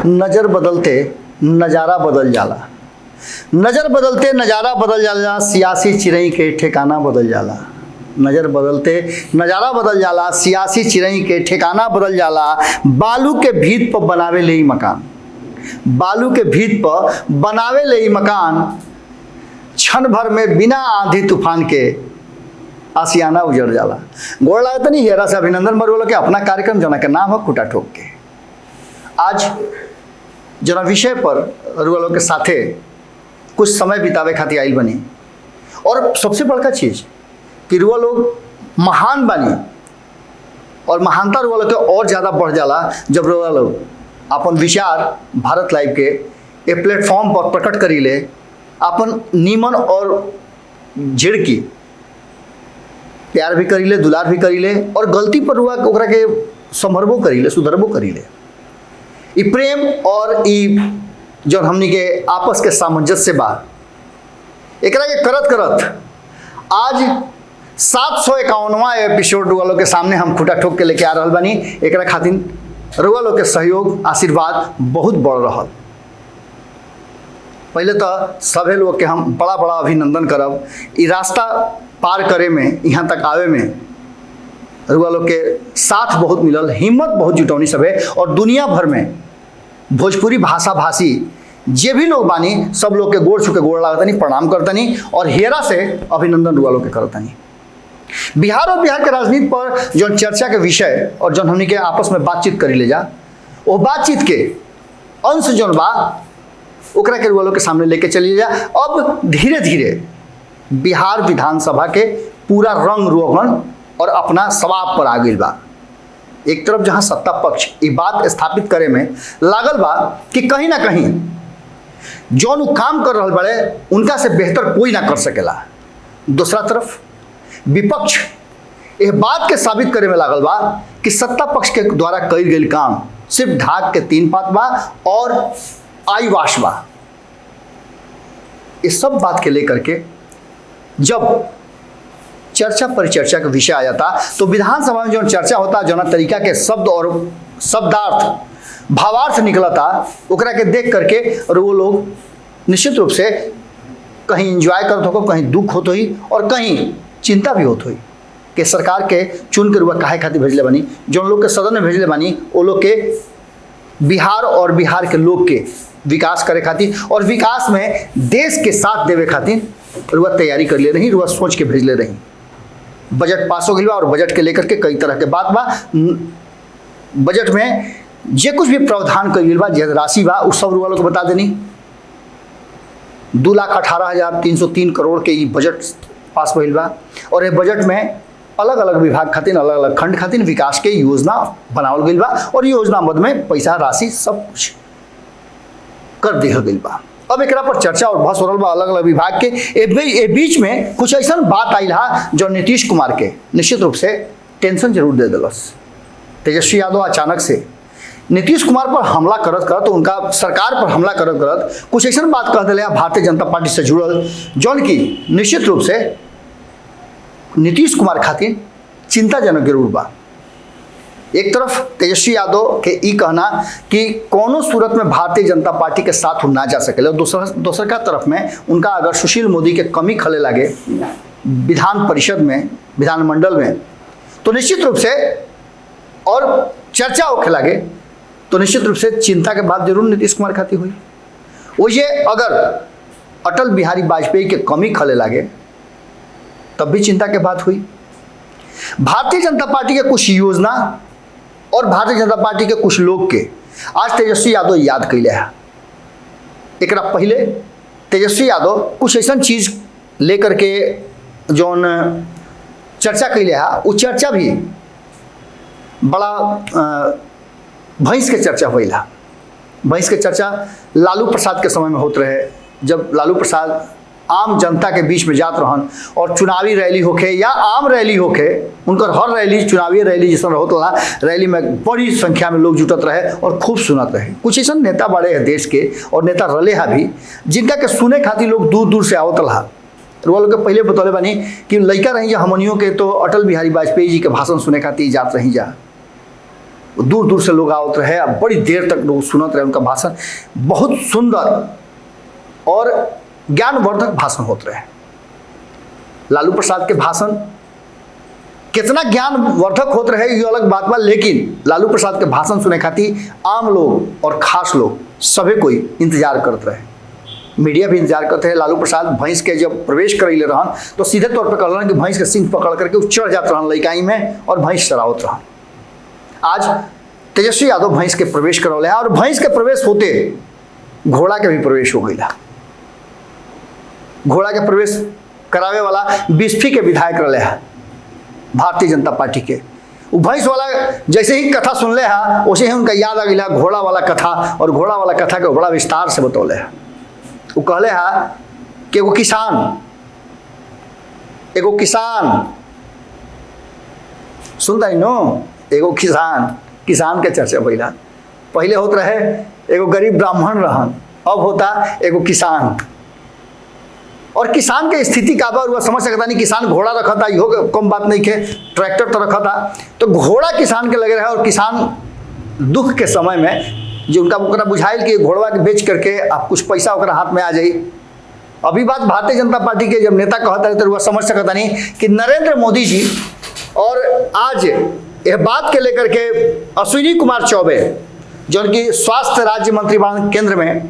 नजर बदलते नजारा बदल जाला, नजर बदलते नजारा बदल जाला, सियासी चिरई के ठिकाना बदल जाला। नजर बदलते नजारा बदल जाला, सियासी चिरई के ठिकाना बदल जाला। बालू के भीत पर बनावे ले मकान, बालू के भीत पर बनावे ले मकान, क्षण भर में बिना आंधी तूफान के आसियाना उजड़ जाला। गोड़ लागत नहीं हेरा से अभिनंदन बरुआ के अपना कार्यक्रम जना के नाम है खुटा ठोक के। आज जना विषय पर रुआ लोग के साथे कुछ समय बितावे खातिर आइल बनी, और सबसे बड़का चीज कि रुआ लोग महान बनी, और महानता रुआ लोग के और ज़्यादा बढ़ जाला जब रुआ लोग अपन विचार भारत लाइव के ए प्लेटफॉर्म पर प्रकट करी ले, अपन नीमन और झिड़की प्यार भी करी ले, दुलार भी करी ले, और गलती पर रुआ ओकरा के संभरबो करी ले, सुधरबो करी ले। ई प्रेम और ई जो हमनी के आपस के सामंजस्य बा, एकरा के करत करत आज 751वां एपिसोड रुआ लोग के सामने हम खुटा ठोक के लेके आ रहल बानी। एकरा खातिर रुआ लोग के सहयोग आशीर्वाद बहुत बढ़ रहल। पहले तो सभी लोग के हम बड़ा बड़ा अभिनंदन करब। ई रास्ता पार करे में, यहाँ तक आवे में रुआ लोग के साथ बहुत मिलल, हिम्मत बहुत जुटौनी सभे, और दुनिया भर में भोजपुरी भाषा भाषी जे भी लोग बानी सब लोग के गोड़ छुके गोड़ लागतनी, प्रणाम करतनी, और हेरा से अभिनंदन रुआ लोग के करतनी। बिहार और बिहार के राजनीति पर जो चर्चा के विषय और जो हमनी के आपस में बातचीत करी ले जा, वो बातचीत के अंश जो बा ओकरा के रुआ लोग के सामने लेके चलिए जा। अब धीरे धीरे बिहार विधानसभा के पूरा रंग रोगन और अपना सवाब पर आ गई बा। एक तरफ जहां सत्ता पक्ष ये बात स्थापित करे में लागल बा कि कहीं ना कहीं जौन काम कर रहा बड़े उनका से बेहतर कोई ना कर सकेला, दूसरा तरफ विपक्ष यह बात के साबित करे में लागल बा कि सत्ता पक्ष के द्वारा कई गई काम सिर्फ ढाक के 3 पात बा और आईवाश बा। इस सब बात के लेकर के जब चर्चा परिचर्चा का विषय आ जाता, तो विधानसभा में जो चर्चा होता, जो तरीका के शब्द और शब्दार्थ भावार्थ निकलता, ओकरा के देख करके और वो लोग निश्चित रूप से कहीं एंजॉय करते हो, कहीं दुख होते ही, और कहीं चिंता भी होते हुई कि सरकार के चुन के रुआ काहे खातिर भेजले बानी, जो लोग के सदन में भेजले बानी वो लोग के बिहार और बिहार के लोग के विकास करे खातिर और विकास में देश के साथ देवे खातिर रुआ तैयारी कर ले रही, रुआ सोच के भेजले रही। बजट पास हो गई बा और बजट के लेकर के कई तरह के बात बा। बजट में जे कुछ भी प्रावधान कई गई बा, जे राशि बा, उस सब रुआ लोग बता देनी। 2,18,303 करोड़ के ये बजट पास भइल बा, और ये बजट में अलग अलग विभाग खातिर, अलग अलग खंड खातिर विकास के योजना बनावल गई बा, और योजना मद में पैसा राशि सब कुछ कर दिया गई बा। अब एक पर चर्चा और बहस हो रहा बा अलग अलग विभाग के। ए बीच में कुछ ऐसा बात आई हा जो नीतीश कुमार के निश्चित रूप से टेंशन जरूर दे दिलस। तेजस्वी यादव अचानक से नीतीश कुमार पर हमला करत करत, उनका सरकार पर हमला करत करत कुछ ऐसा बात कह दिले भारतीय जनता पार्टी से जुड़ल, जौन की निश्चित रूप से नीतीश कुमार खातिर चिंताजनक जरूर बा। एक तरफ तेजस्वी यादव के ई कहना कि कोनो सूरत में भारतीय जनता पार्टी के साथ ना जा सकेले, और दूसर का तरफ में उनका अगर सुशील मोदी के कमी खले लगे विधान परिषद में, विधानमंडल में, तो निश्चित रूप से और चर्चा होके लगे तो निश्चित रूप से चिंता के बात जरूर नीतीश कुमार खातिर हुई। वो ये अगर अटल बिहारी वाजपेयी के कमी खले लगे तब भी चिंता के बात हुई। भारतीय जनता पार्टी के कुछ योजना और भारतीय जनता पार्टी के कुछ लोग के आज तेजस्वी यादव याद कैले है। एक पहले तेजस्वी यादव कुछ ऐसा चीज लेकर के जौन चर्चा कैले है, वो चर्चा भी बड़ा भैंस के चर्चा हुई। भैंस के चर्चा लालू प्रसाद के समय में होते रहे, जब लालू प्रसाद आम जनता के बीच में जात रहन और चुनावी रैली होके या आम रैली होके, उनकर हर रैली चुनावी रैली जैसा होत रहा, रैली में बड़ी संख्या में लोग जुटत रहे और खूब सुनत रहे। कुछ ऐसा नेता बड़े हैं देश के और नेता रले है भी, जिनका के सुने खातिर लोग दूर दूर से आवत रहा। वो लोग के पहले बतौले बानी कि लड़का रही जा हमनियों के तो अटल बिहारी वाजपेयी जी के भाषण सुने खातिर जात रही जा। दूर दूर से लोग आवत रहे, अब बड़ी देर तक लोग सुनत रहे उनका भाषण। बहुत सुंदर और ज्ञानवर्धक भाषण होते रहे। लालू प्रसाद के भाषण कितना ज्ञानवर्धक होते रहे ये अलग बात बा, लेकिन लालू प्रसाद के भाषण सुने खातिर आम लोग और खास लोग सभी कोई इंतजार करते रहे। मीडिया भी इंतजार करते हैं। लालू प्रसाद भैंस के जब प्रवेश करे रहन तो सीधे तौर पर कहलन कि भैंस के सिंह पकड़ करके चढ़ जाते रहन लइकाई में और भैंस चरावत रहन। आज तेजस्वी यादव भैंस के प्रवेश करौले हैं और भैंस के प्रवेश होते घोड़ा के भी प्रवेश हो गई। घोड़ा के प्रवेश करावे वाला बिस्फी के विधायक रहे हैं भारतीय जनता पार्टी के। वो भैंस वाला जैसे ही कथा सुनले है वैसे ही उनका याद आ गया घोड़ा वाला कथा, और घोड़ा वाला कथा के बड़ा विस्तार से बतौले है। वो कहले है कि एगो किसान सुनता ही नो, एगो किसान के चर्चा भइला। पहले होत रहे एगो गरीब ब्राह्मण रहन, अब होता एगो किसान। और किसान के स्थिति का बार हुआ समझ सकता नहीं। किसान घोड़ा रखा था, इहो कम बात नहीं थे, ट्रैक्टर तो रखा था, तो घोड़ा किसान के लगे रहे। और किसान दुख के समय में जो उनका बुझाइल कि घोड़वा के बेच करके आप कुछ पैसा ओकरा हाथ में आ जाई। अभी बात भारतीय जनता पार्टी के जब नेता कहता है तो वह समझ सकता नहीं कि नरेंद्र मोदी जी और आज यह बात के लेकर के अश्विनी कुमार चौबे जो उनकी स्वास्थ्य राज्य मंत्री बन केंद्र में,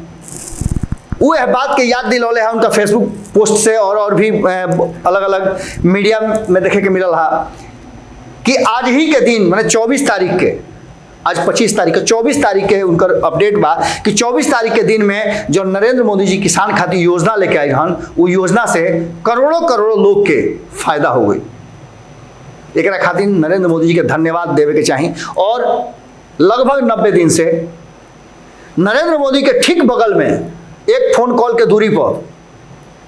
वो यह बात के याद दिलौले है उनका फेसबुक पोस्ट से और भी अलग अलग मीडिया में देखे के मिलल है कि आज ही के दिन मैंने 24 तारीख के, आज 25 तारीख के, 24 तारीख के उनकर अपडेट बा कि 24 तारीख के दिन में जो नरेंद्र मोदी जी किसान खातिर योजना लेके आई हन, वो योजना से करोड़ों करोड़ों लोग के फायदा हो गई। एक खातिर नरेंद्र मोदी जी के धन्यवाद देवे के चाहिए। और लगभग 90 दिन से नरेंद्र मोदी के ठीक बगल में एक फोन कॉल के दूरी पर,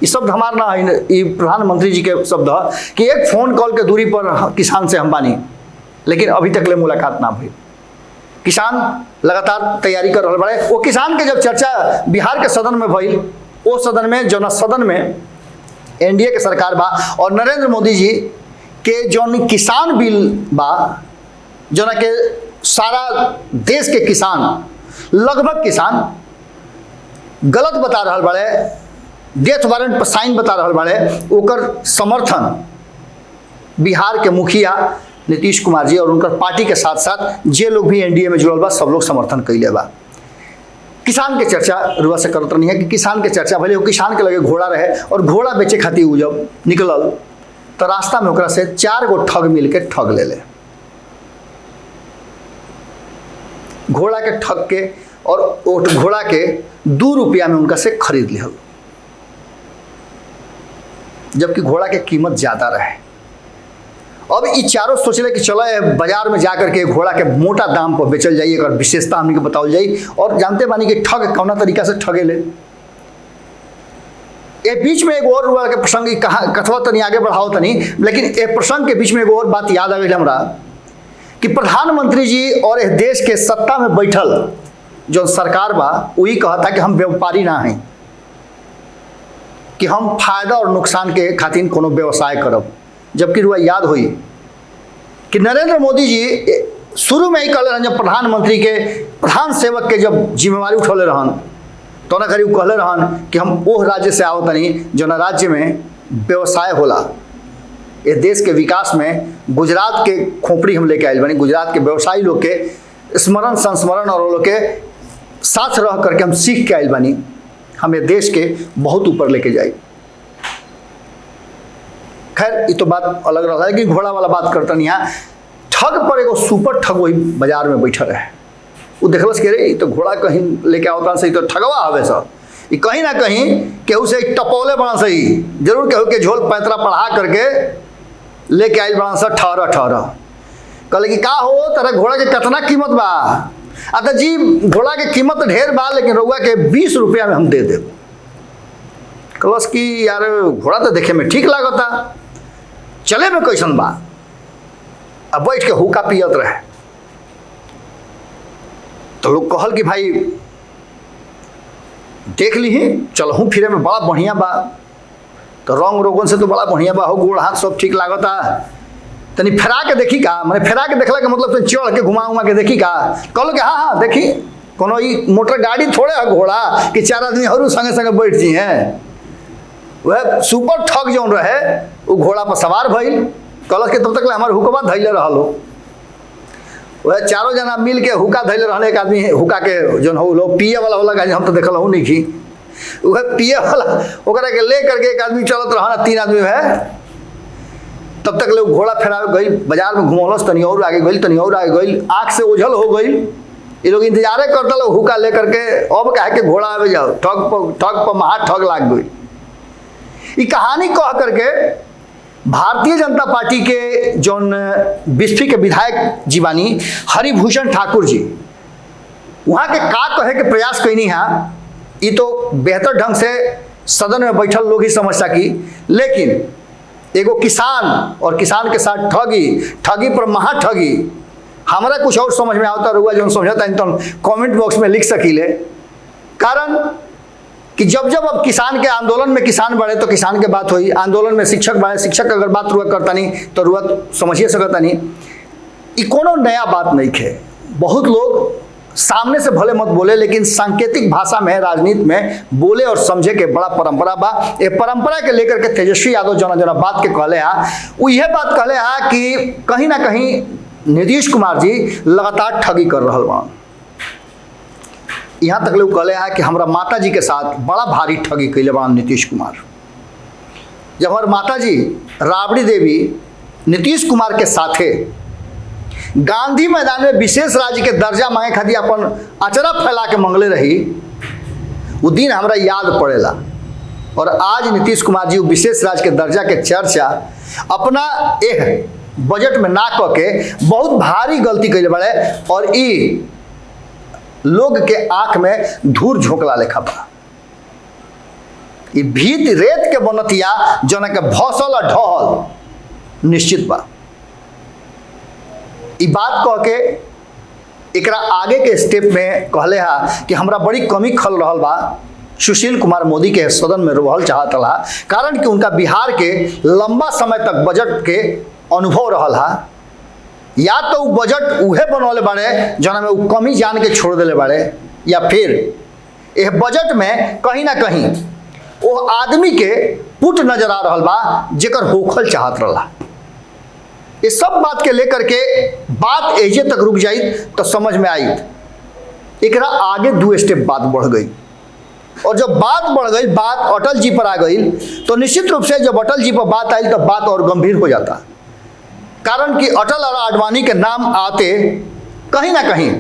ये शब्द हमारा ना है, ये प्रधानमंत्री जी के शब्द है कि एक फोन कॉल के दूरी पर किसान से हम बानी, लेकिन अभी तक ले मुलाकात ना हुई। किसान लगातार तैयारी कर रहे बड़े। वो किसान के जब चर्चा बिहार के सदन में भइल, वो सदन में जो सदन में एनडीए के सरकार बा और नरेंद्र मोदी जी के जो किसान बिल बा, जो ना के सारा देश के किसान, लगभग किसान गलत बता रहा बड़े, डेथ वारंट पर साइन बता रहा बड़े, ओकर समर्थन बिहार के मुखिया नीतीश कुमार जी और उनकर पार्टी के साथ साथ जे लोग भी एनडीए में जुड़ल बा सब लोग समर्थन कैले बा। किसान के चर्चा रुआ से करत नहीं है कि किसान के चर्चा भले वो किसान के लगे घोड़ा रहे और घोड़ा बेचे खातिर उ जब निकलल तो रास्ता में ओकरा से 4 गो ठग मिल के ठग ले। घोड़ा के ठग के और घोड़ा के 2 रुपया में उनका से खरीद लिहल, जबकि घोड़ा के कीमत ज्यादा रहे। अब ये चारों सोचले कि चलो बाजार में जाकर के घोड़ा के मोटा दाम पर बेचल जाइए, अगर विशेषता हमने के बताओ जाई। और जानते बानी कि ठग कौना तरीका से ठगे ले। ये बीच में एक और रुआ के प्रसंग कथवा तनी आगे बढ़ाओ तनी, लेकिन ये प्रसंग के बीच में एक और बात याद आ गई हमरा कि प्रधानमंत्री जी और इस देश के सत्ता में बैठल जो सरकार बा वही कहता कि हम व्यापारी ना हैं, कि हम फायदा और नुकसान के खातिर कोनो व्यवसाय करब। जबकि रुआ याद हुई कि नरेंद्र मोदी जी शुरू में ही कहले रहन, जब प्रधानमंत्री के प्रधान सेवक के जब जिम्मेवारी उठौले रहन तो ना करीब कहले रहन कि हम वो राज्य से आओ तनी जो ना राज्य में व्यवसाय होला। ये देश के विकास में गुजरात के खोपड़ी हम लेके आए बनी, गुजरात के व्यवसायी लोग के स्मरण संस्मरण और लोग के साथ रह करके हम सीख के आए बनी, हमें देश के बहुत ऊपर लेके जाए। खैर ये तो बात अलग रहा है कि घोड़ा वाला बात करता नहीं है। ठग पर एगो सुपर ठग वही बाजार में बैठल है, वो देखलस के रे तो घोड़ा कहीं लेके आवता से तो ठगवा हवे सब, ये कहीं ना कहीं केहू से टपौले बना सही, जरूर केहू के झोल पैतरा पढ़ा करके लेके आयल बना सा ठहरा। कहले कि का हो तेरा घोड़ा के कितना कीमत बा? अच्छा जी घोड़ा के कीमत ढेर बा, लेकिन रउआ के 20 रुपया में हम दे देब। कहलस कि यार घोड़ा तो देखे में ठीक लागता, चले में कैसन बा? अब बैठ के हुक्का पियत रहे तो लोग कहल कि भाई देख ली चलहूँ फिरे में बड़ा बढ़िया बा, तो रंग रोगन से तो बड़ा बढ़िया बा, हो गोड़ हाथ सब ठीक लागता। तनी फेरा के देखी का, मैंने फेरा के देखला के मतलब तो चढ़ के घुमा उमा के देखी का, कहलो कि हाँ हाँ देखी कोनो ई मोटर गाड़ी थोड़े है घोड़ा कि 4 आदमी और संगे संगे बैठ जी हैं। वह सुपर ठग जौन रहे वो घोड़ा पर सवार भइल, कहलस कि तब तक हमारे हुकवा धैले रहल हो। वह चारों जना मिल के हुक्का धैले रहने, एक आदमी हुक्का के जौन हो लोग पिए वाला होला हम तो देखल हूँ नहीं की, वह पिए वाला ओकरा के ले करके एक आदमी चलत रहा, 3 आदमी है। तब तक लोग घोड़ा फेरा गई, बाजार में घुमौलस, तनी और आगे गई, तनी और आगे गई, आँख से ओझल हो गई। ये लोग इंतजारे करता लोग हुक्का ले करके, अब कहे के घोड़ा आवे जाओ, ठग पर महा ठग लाग गई। ये कहानी कह करके भारतीय जनता पार्टी के जौन बिस्फी के विधायक जीवानी हरिभूषण ठाकुर जी वहाँ के का कहे के प्रयास कैनी है, ये तो बेहतर ढंग से सदन में बैठल लोग ही समझ सकी। लेकिन एगो किसान और किसान के साथ ठगी पर महा ठगी, हमारा कुछ और समझ में आता रहुआ जो समझता है तो कमेंट बॉक्स में लिख सकीले। कारण कि जब जब अब किसान के आंदोलन में किसान बढ़े तो किसान के बात हुई, आंदोलन में शिक्षक बढ़े, शिक्षक अगर बात रुआ करता नहीं तो रुआ समझिए सकता नहीं। ये कोनो नया बात नहीं है। बहुत लोग सामने से भले मत बोले, लेकिन सांकेतिक भाषा में राजनीति में बोले और समझे के बड़ा परंपरा बा। ये परंपरा के लेकर के तेजस्वी यादव जना बात के कहले वो यह बात कहले कि कहीं ना कहीं नीतीश कुमार जी लगातार ठगी कर रहा बा। यहाँ तक लोग कहले कि हमारा माता जी के साथ बड़ा भारी ठगी कैले बा नीतीश कुमार। जब हमारे माता जी राबड़ी देवी नीतीश कुमार के साथे गांधी मैदान में विशेष राज्य के दर्जा मांगे खातिर अपन अचरा फैला के मंगले रही, वो दिन हमरा याद पड़ेला। और आज नीतीश कुमार जी विशेष राज्य के दर्जा के चर्चा अपना एह बजट में ना कह के बहुत भारी गलती कैले बड़े और ई लोग के आंख में धूर झोंकला लेखा बा। ई भीत रेत के बनतिया जना के भौसल और ढहल निश्चित बा। ई बात कह के एकरा आगे के स्टेप में कहले कि हमरा बड़ी कमी खल रहल बा सुशील कुमार मोदी के सदन में रहल चाहत रहा, कारण कि उनका बिहार के लंबा समय तक बजट के अनुभव रहल हा। या तो वो बजट उहे बनौले बाड़े जना में वो कमी जान के छोड़ देले बाड़े, या फिर यह बजट में कहीं ना कहीं वो आदमी के पुट नजर आ रहल बा जेकर होखल चाहत रहा। ये सब बात के लेकर के बात एजे तक रुक जाई तो समझ में आई, एकरा आगे 2 स्टेप बात बढ़ गई। और जब बात बढ़ गई, बात अटल जी पर आ गई, तो निश्चित रूप से जब अटल जी पर बात आई तो बात और गंभीर हो जाता। कारण कि अटल और आडवाणी के नाम आते कहीं ना कहीं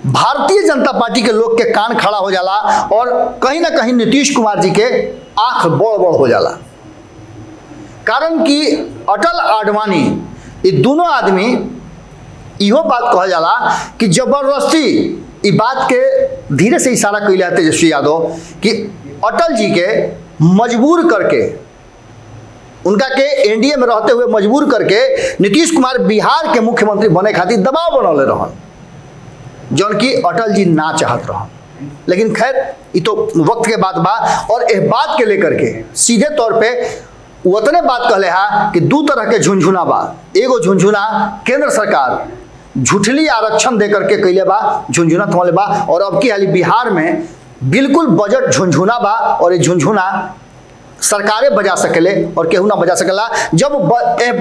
भारतीय जनता पार्टी के लोग के कान खड़ा हो जाला और कहीं ना कहीं नीतीश कुमार जी के आंख बड़ बड़ हो जाला। कारण कि अटल आडवाणी ये दोनों आदमी इहो बात कहा जाला कि जबरदस्ती ये बात के धीरे से इशारा कैले तेजस्वी यादव कि अटल जी के मजबूर करके उनका के एनडीए में रहते हुए मजबूर करके नीतीश कुमार बिहार के मुख्यमंत्री बने खातिर दबाव बनौले रहन, जौन कि अटल जी ना चाहत रहन। लेकिन खैर ये तो वक्त के बात बा। और इस बात के लेकर के सीधे तौर पे उतने बात कहले कि 2 तरह के झुंझुना बा। एगो झुंझुना केंद्र सरकार झूठली आरक्षण दे करके कैले बा, झुंझुना थमले बा। और अब की हाली बिहार में बिल्कुल बजट झुंझुना बा और ये झुंझुना सरकारें बजा सकेले और केहू ना बजा सकेला। जब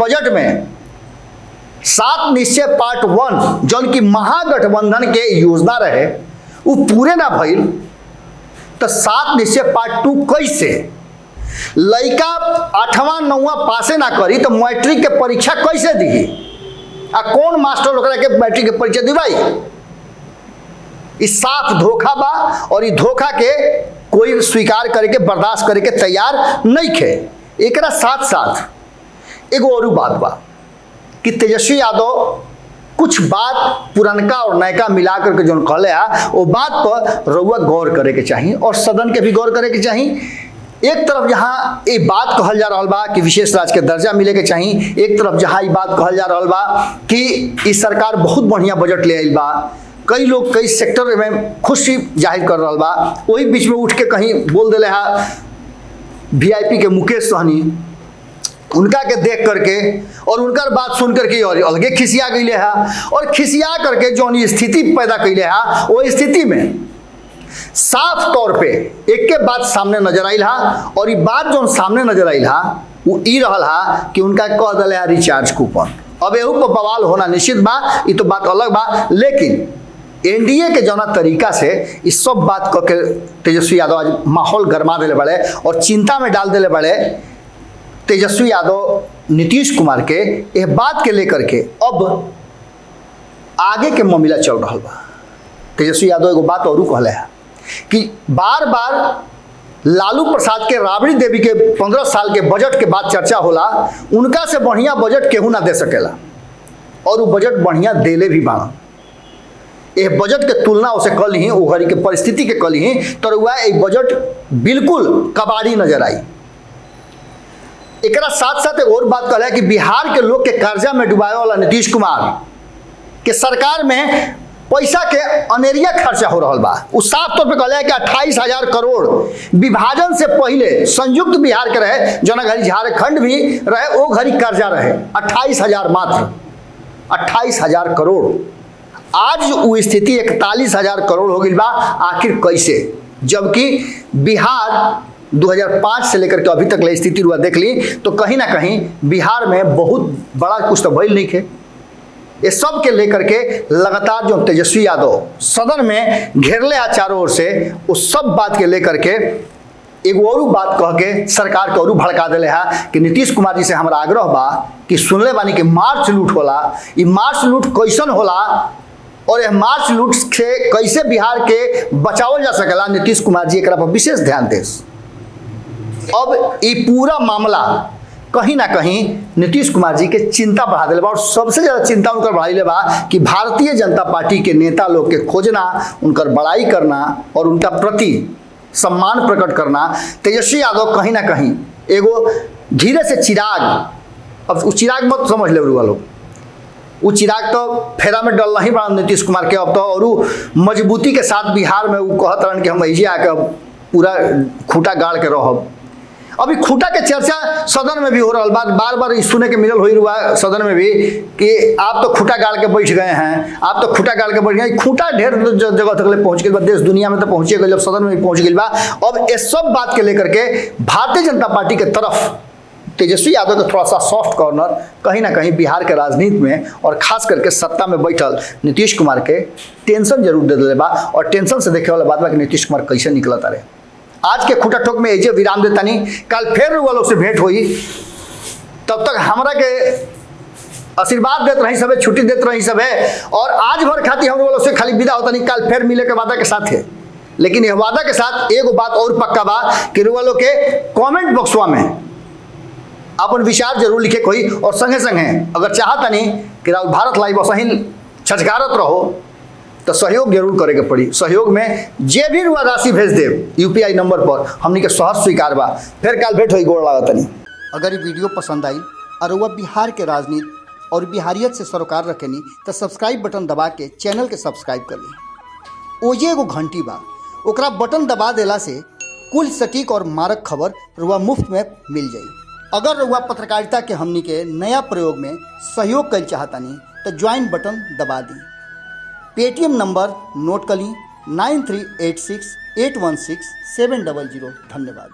बजट में 7 निश्चय पार्ट 1 जौन की महागठबंधन के योजना रहे वो पूरे ना भइल तो 7 निश्चय पार्ट 2 कैसे? लड़का 8वां 9वां पासे ना करी तो मैट्रिक के परीक्षा कैसे दी? आ कौन मास्टर ओकरा के मैट्रिक के परीक्षा दिवाई? इस साफ धोखा बा और इस धोखा के कोई स्वीकार करे के बर्दाश्त करे के तैयार नहीं खे। एकरा साथ साथ एगो और बात बा कि तेजस्वी यादव कुछ बात पुरनका और नयका मिला करके जो कहले वो बात पर रउआ गौर करे के चाहिए और सदन के भी गौर करे के चाहिए। एक तरफ जहाँ ये बात कहल जा रहा बा कि विशेष राज्य के दर्जा मिले के चाहिए, एक तरफ जहाँ ये बात कहल जा रहा बा कि इस सरकार बहुत बढ़िया बजट ले आई बा, कई लोग कई सेक्टर में खुशी जाहिर कर रहा बा, वही बीच में उठ के कहीं बोल दिले वीआईपी के मुकेश सहनी उनका के देख करके और उनकर बात सुन करके और अलगे खिसिया गई है और खिसिया करके जौन स्थिति पैदा कैले है वो स्थिति में साफ तौर पे एक के बात सामने नजर आई और ये बात जो सामने नजर आई वो ई रहा कि उनका कह दिले रिचार्ज कूपन। अब एहू पर बवाल होना निश्चित बा, ये तो बात अलग बा, लेकिन एनडीए के जौना तरीका से इस सब बात कह के तेजस्वी यादव आज माहौल गरमा दिले बड़े और चिंता में डाल दिले बड़े तेजस्वी यादव नीतीश कुमार के यह बात के लेकर के अब आगे के मामला चल रहा बा। तेजस्वी यादव एगो बात और कहले है कि बार बार लालू प्रसाद के राबड़ी देवी के 15 साल के बजट के बाद चर्चा होला, उनका से बढ़िया बजट केहू ना दे सकेला और वो बजट बढ़िया देले भी बाड़ा। ये बजट के तुलना उसे कल ही वो घड़ी के परिस्थिति के कल ही तो वह एक बजट बिल्कुल कबाड़ी नजर आई। एक साथ साथ एक और बात कहला कि बिहार के लोग के कर्जा में डुबाए वाला नीतीश कुमार के सरकार में पैसा के अनेरिया खर्चा हो रहा बा। उस साफ तौर पे कहला कि 28,000 करोड़ विभाजन से पहले संयुक्त बिहार के रहे, जना घड़ी झारखंड भी रहे, वो घड़ी कर्जा रहे 28,000, मात्र 28,000 करोड़। आज वो स्थिति 41,000 करोड़ हो गई बा। आखिर कैसे, जबकि बिहार 2005 से लेकर के अभी तक ले स्थिति हुआ देख ली तो कहीं ना कहीं बिहार में बहुत बड़ा कुछ तो भइल नहीं है। ये सब के लेकर के लगातार जो तेजस्वी यादव सदन में घेरले है चारों ओर से, उस सब बात के लेकर के एक और बात कह के सरकार के और भड़का दिले है कि नीतीश कुमार जी से हमारा आग्रह बा कि सुनले बानी कि मार्च लूट होला, ये मार्च लूट कैसन होला और यह मार्च लूट से कैसे बिहार के बचावल जा सकेला, नीतीश कुमार जी एक पर विशेष ध्यान दे। अब ये पूरा मामला कहीं ना कहीं नीतीश कुमार जी के चिंता बढ़ा दिले बा और सबसे ज्यादा चिंता उनकर बढ़ाइले बा कि भारतीय जनता पार्टी के नेता लोग के खोजना, उनकर बड़ाई करना और उनका प्रति सम्मान प्रकट करना। तेजस्वी यादव कहीं ना कहीं एगो धीरे से चिराग, अब उस चिराग मत समझ ले लोग, वो चिराग तो फेरा में डल नहीं बड़ा नीतीश कुमार के। अब तो और मजबूती के साथ बिहार में वो कहत रहन कि हम ऐसे आके पूरा खूटा गाड़ के रहब। अभी खूटा के चर्चा सदन में भी हो रहा बात, बार बार सुने के मिलल हुआ सदन में भी कि आप तो खूटा गाड़ के बैठ गए हैं, आप तो खूटा गाड़ के बैठ गए। खूटा ढेर जगह तक पहुंच गई बा, देश दुनिया में तो पहुंचे गए, जब सदन में भी पहुंच गई बा। अब इस सब बात के लेकर के भारतीय जनता पार्टी के तरफ तेजस्वी यादव का थोड़ा सा सॉफ्ट कॉर्नर कहीं ना कहीं बिहार के राजनीति में और खास करके सत्ता में बैठल नीतीश कुमार के टेंशन जरूर दे दिले बा। और टेंशन से देखे वाला बात बा कि नीतीश कुमार कैसे निकलता रहे। आज के खूटा ठोक में एजे विराम देता नहीं, कल फिर वो लोग से भेंट हुई, तब तक हमरा के आशीर्वाद देते रही सब, छुट्टी देते रही सब है। और आज भर खाती हम लोग से खाली विदा होता नहीं, कल फिर मिले के वादा के साथ है। लेकिन यह वादा के साथ एक बात और पक्का बा कि लोग के कमेंट बॉक्सवा में अपन विचार जरूर लिखे कोई, और संगे संगे अगर चाहता नहीं कि भारत लाइव सही छचकारत रहो तो सहयोग जरूर करे के पड़ी। सहयोग में जे भी रुआ राशि भेज दे यूपीआई नंबर पर, हमनी के सहज स्वीकार बा। फिर काल भेंट होई, गोड़ लागत नहीं। अगर ये वीडियो पसंद आई और वह बिहार के राजनीति और बिहारियत से सरोकार रखेनी तो सब्सक्राइब बटन दबा के चैनल के सब्सक्राइब कर ली। ओजे एगो घंटी बा, ओकरा बटन दबा देला से कुल सटीक और मारक खबर रुआ मुफ्त में मिल जाई। अगर रुआ पत्रकारिता के हमनी के नया प्रयोग में सहयोग कर चाहतानी तो ज्वाइन बटन दबा दी। पेटीएम नंबर नोट कर ली 9386816700। धन्यवाद।